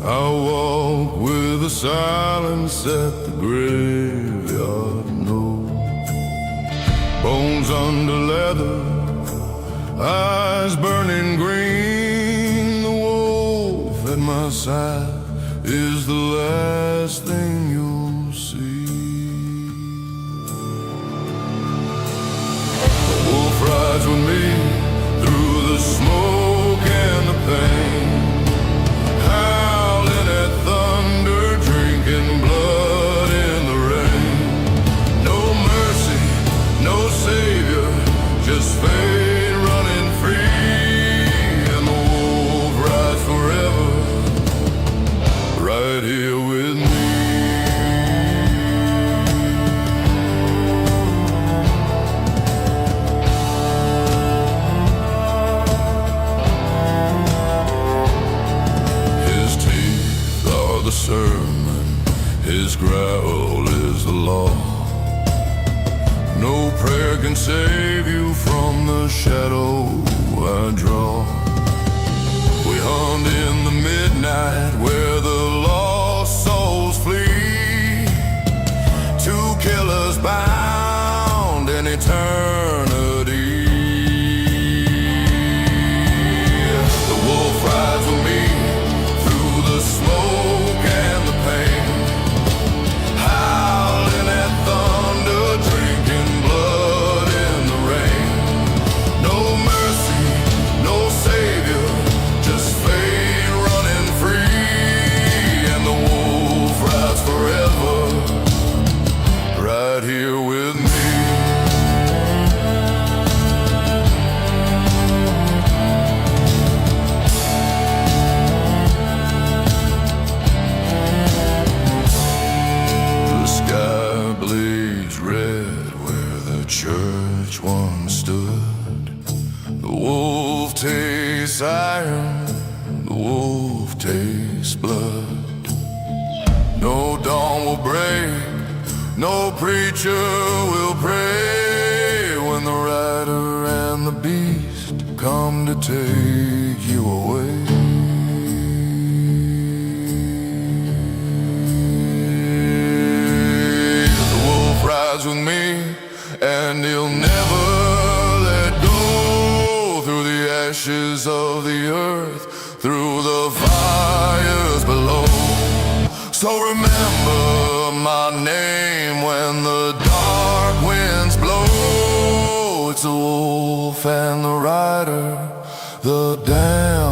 I walk with the silence at the graveyard knows. Bones under leather, eyes burning green. The wolf at my side is the last thing you'll see. The wolf rides with me through the smoke and the pain, howling at thunder, drinking blood in the rain. No mercy, no savior, just fate running free. And the wolf rides forever, right here with me. The sermon, his growl is the law. No prayer can save you from the shadow I draw. We hunt in the midnight where the lost souls flee, two killers bound in eternity. The wolf rides with me through the smoke and the pain, howling at thunder, drinking blood in the rain. No mercy, no savior, just fate running free. And the wolf rides forever, right here with me. Church once stood. The wolf tastes iron, the wolf tastes blood. No dawn will break, no preacher will pray when the rider and the beast come to take you away. The wolf rides with me, and he'll never let go, through the ashes of the earth, through the fires below. So remember my name when the dark winds blow. It's the wolf and the rider, the damned